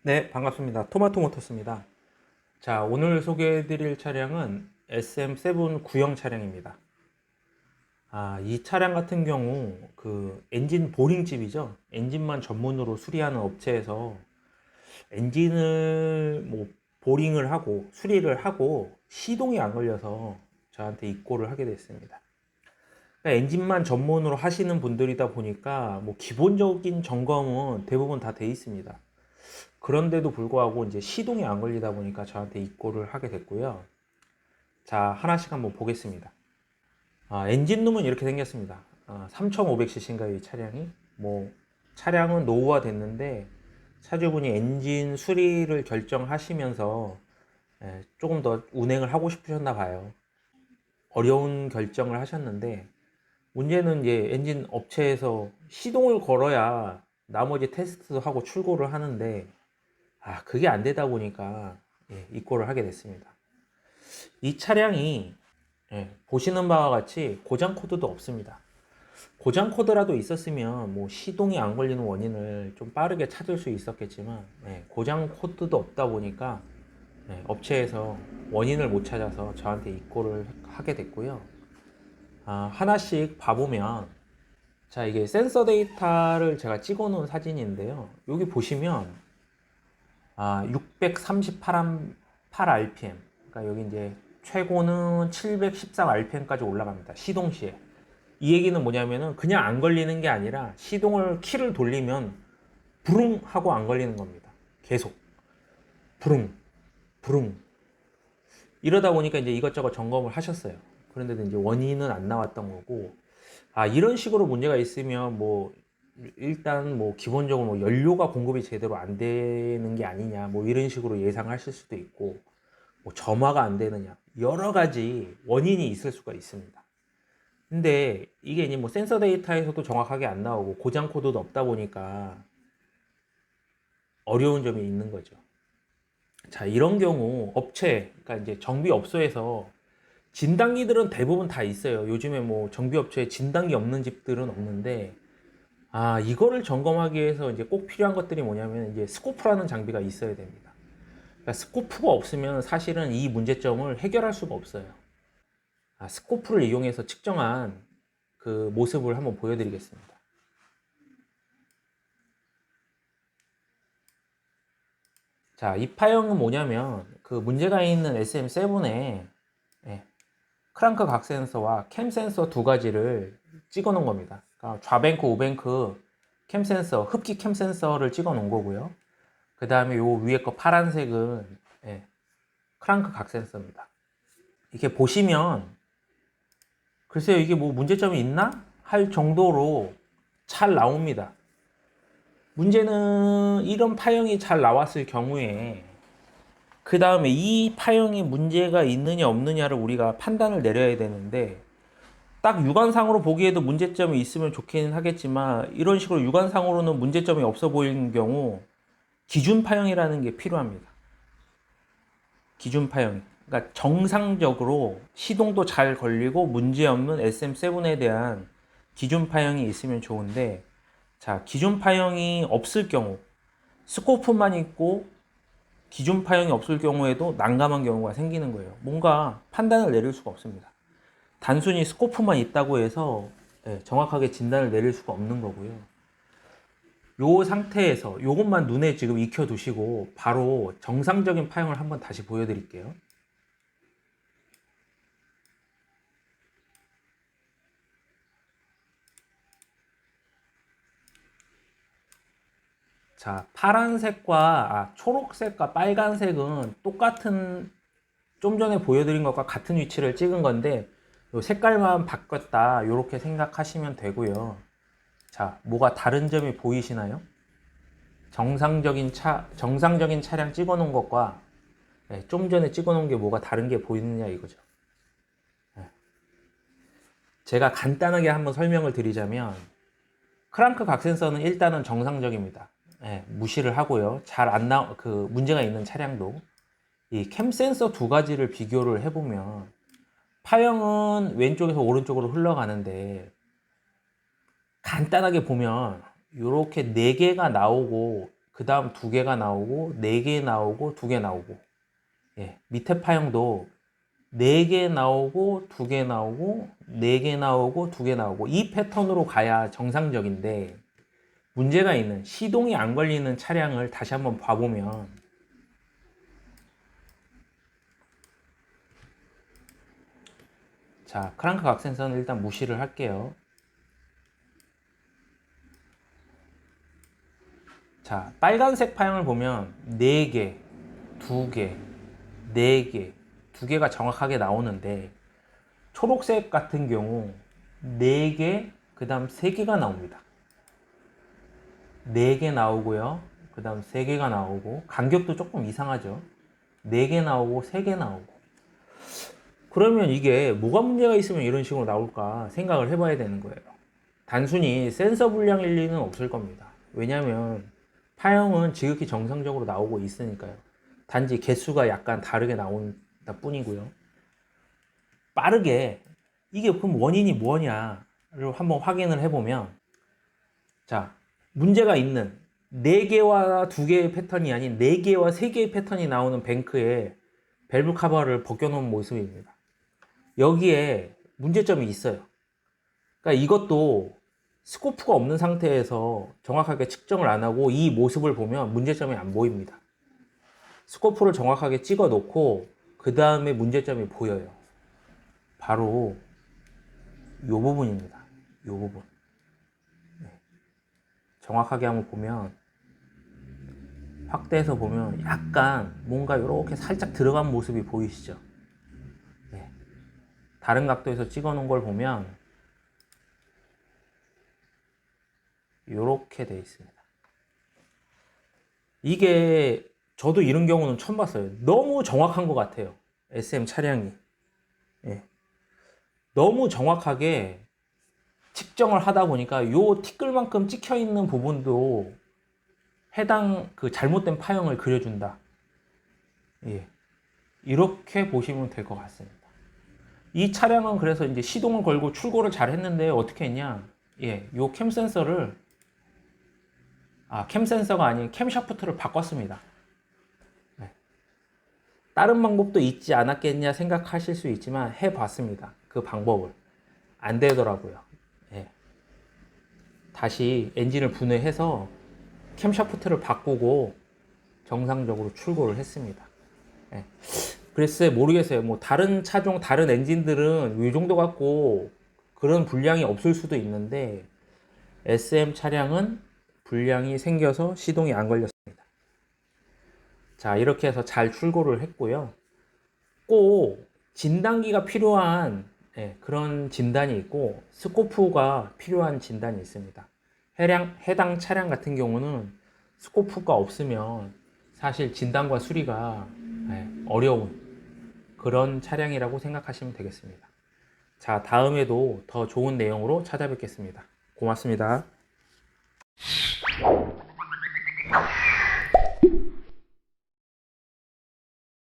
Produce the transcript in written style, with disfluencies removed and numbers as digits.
네, 반갑습니다. 토마토 모터스입니다. 자, 오늘 소개해드릴 차량은 SM7 구형 차량입니다. 이 차량 같은 경우 그 엔진 보링집이죠. 엔진만 전문으로 수리하는 업체에서 엔진을 뭐 보링을 하고 수리를 하고 시동이 안 걸려서 저한테 입고를 하게 됐습니다. 그러니까 엔진만 전문으로 하시는 분들이다 보니까 뭐 기본적인 점검은 대부분 다 돼 있습니다. 그런데도 불구하고 이제 시동이 안 걸리다 보니까 저한테 입고를 하게 됐고요. 자, 하나씩 한번 보겠습니다. 엔진룸은 이렇게 생겼습니다. 3500cc인가요, 이 차량이? 뭐, 차량은 노후화 됐는데, 차주분이 엔진 수리를 결정하시면서 조금 더 운행을 하고 싶으셨나 봐요. 어려운 결정을 하셨는데, 문제는 이제 엔진 업체에서 시동을 걸어야 나머지 테스트도 하고 출고를 하는데, 그게 안 되다 보니까 입고를 하게 됐습니다. 이 차량이 보시는 바와 같이 고장 코드도 없습니다. 고장 코드라도 있었으면 뭐 시동이 안 걸리는 원인을 좀 빠르게 찾을 수 있었겠지만 고장 코드도 없다 보니까 업체에서 원인을 못 찾아서 저한테 입고를 하게 됐고요. 하나씩 봐보면, 자, 이게 센서 데이터를 제가 찍어 놓은 사진인데요. 여기 보시면 638rpm. 그러니까 여기 이제 최고는 713rpm까지 올라갑니다. 시동 시에. 이 얘기는 뭐냐면은 그냥 안 걸리는 게 아니라 시동을 키를 돌리면 부릉 하고 안 걸리는 겁니다. 계속 부릉 부릉. 이러다 보니까 이제 이것저것 점검을 하셨어요. 그런데도 이제 원인은 안 나왔던 거고, 이런 식으로 문제가 있으면 뭐 일단 뭐 기본적으로 뭐 연료가 공급이 제대로 안 되는 게 아니냐 뭐 이런 식으로 예상하실 수도 있고, 뭐 점화가 안 되느냐 여러 가지 원인이 있을 수가 있습니다. 근데 이게 이제 뭐 센서 데이터에서도 정확하게 안 나오고 고장 코드도 없다 보니까 어려운 점이 있는 거죠. 자, 이런 경우 업체, 그러니까 이제 정비업소에서 진단기들은 대부분 다 있어요. 요즘에 뭐 정비업체에 진단기 없는 집들은 없는데, 이거를 점검하기 위해서 이제 꼭 필요한 것들이 뭐냐면 이제 스코프라는 장비가 있어야 됩니다. 그러니까 스코프가 없으면 사실은 이 문제점을 해결할 수가 없어요. 스코프를 이용해서 측정한 그 모습을 한번 보여드리겠습니다. 자, 이 파형은 뭐냐면 그 문제가 있는 SM7에 크랑크 각 센서와 캠 센서 두 가지를 찍어 놓은 겁니다. 그러니까 좌뱅크, 우뱅크 캠 센서, 흡기 캠 센서를 찍어 놓은 거고요. 그 다음에 요 위에 거 파란색은 크랑크 각 센서입니다. 이렇게 보시면 글쎄요, 이게 뭐 문제점이 있나 할 정도로 잘 나옵니다. 문제는 이런 파형이 잘 나왔을 경우에 그 다음에 이 파형이 문제가 있느냐 없느냐를 우리가 판단을 내려야 되는데, 딱 육안상으로 보기에도 문제점이 있으면 좋긴 하겠지만 이런 식으로 육안상으로는 문제점이 없어 보이는 경우 기준 파형이라는 게 필요합니다. 기준 파형. 그러니까 정상적으로 시동도 잘 걸리고 문제없는 SM7에 대한 기준 파형이 있으면 좋은데, 자, 기준 파형이 없을 경우, 스코프만 있고 기준 파형이 없을 경우에도 난감한 경우가 생기는 거예요. 뭔가 판단을 내릴 수가 없습니다. 단순히 스코프만 있다고 해서 정확하게 진단을 내릴 수가 없는 거고요. 요 상태에서 요것만 눈에 지금 익혀 두시고 바로 정상적인 파형을 한번 다시 보여드릴게요. 자, 파란색과 초록색과 빨간색은 똑같은, 좀 전에 보여드린 것과 같은 위치를 찍은 건데 요 색깔만 바꿨다 이렇게 생각하시면 되고요. 자, 뭐가 다른 점이 보이시나요? 정상적인 차량 찍어 놓은 것과 좀 전에 찍어 놓은 게 뭐가 다른 게 보이느냐 이거죠. 제가 간단하게 한번 설명을 드리자면, 크랑크 각 센서는 일단은 정상적입니다. 무시를 하고요. 잘 안 그 문제가 있는 차량도 이 캠 센서 두 가지를 비교를 해보면 파형은 왼쪽에서 오른쪽으로 흘러가는데, 간단하게 보면 이렇게 네 개가 나오고 그 다음 2개가 나오고 4개 나오고 2개 나오고, 예, 밑에 파형도 4개 나오고 2개 나오고 4개 나오고 2개 나오고, 이 패턴으로 가야 정상적인데, 문제가 있는 시동이 안 걸리는 차량을 다시 한번 봐보면, 자, 크랑크 각 센서는 일단 무시를 할게요. 자, 빨간색 파형을 보면 4개, 2개, 4개, 2개가 정확하게 나오는데, 초록색 같은 경우 4개, 그 다음 3개가 나옵니다. 4개 나오고요. 그 다음 3개가 나오고, 간격도 조금 이상하죠. 4개 나오고 3개 나오고. 그러면 이게 뭐가 문제가 있으면 이런 식으로 나올까 생각을 해봐야 되는 거예요. 단순히 센서 불량일 리는 없을 겁니다. 왜냐하면 파형은 지극히 정상적으로 나오고 있으니까요. 단지 개수가 약간 다르게 나온다 뿐이고요. 빠르게 이게 그럼 원인이 뭐냐를 한번 확인을 해보면, 자, 문제가 있는 4개와 2개의 패턴이 아닌 4개와 3개의 패턴이 나오는 뱅크에 밸브 커버를 벗겨놓은 모습입니다. 여기에 문제점이 있어요. 그러니까 이것도 스코프가 없는 상태에서 정확하게 측정을 안 하고 이 모습을 보면 문제점이 안 보입니다. 스코프를 정확하게 찍어 놓고 그 다음에 문제점이 보여요. 바로 이 부분입니다. 이 부분. 네. 정확하게 한번 보면, 확대해서 보면 약간 뭔가 이렇게 살짝 들어간 모습이 보이시죠? 네. 다른 각도에서 찍어 놓은 걸 보면 이렇게 돼 있습니다. 이게 저도 이런 경우는 처음 봤어요. 너무 정확한 것 같아요. SM 차량이. 예. 너무 정확하게 측정을 하다 보니까 요 티끌만큼 찍혀 있는 부분도 해당 그 잘못된 파형을 그려준다. 예. 이렇게 보시면 될 것 같습니다. 이 차량은 그래서 이제 시동을 걸고 출고를 잘 했는데 어떻게 했냐? 예. 요 캠 센서를, 캠 센서가 아닌 캠 샤프트를 바꿨습니다. 네. 다른 방법도 있지 않았겠냐 생각하실 수 있지만 해봤습니다. 그 방법을. 안 되더라고요. 예. 다시 엔진을 분해해서 캠샤프트를 바꾸고 정상적으로 출고를 했습니다. 예. 글쎄 모르겠어요. 뭐 다른 차종, 다른 엔진들은 이 정도 갖고 그런 불량이 없을 수도 있는데, SM 차량은 불량이 생겨서 시동이 안 걸렸습니다. 자, 이렇게 해서 잘 출고를 했고요. 꼭 진단기가 필요한, 그런 진단이 있고 스코프가 필요한 진단이 있습니다. 해당 차량 같은 경우는 스코프가 없으면 사실 진단과 수리가 어려운 그런 차량이라고 생각하시면 되겠습니다. 자, 다음에도 더 좋은 내용으로 찾아뵙겠습니다. 고맙습니다.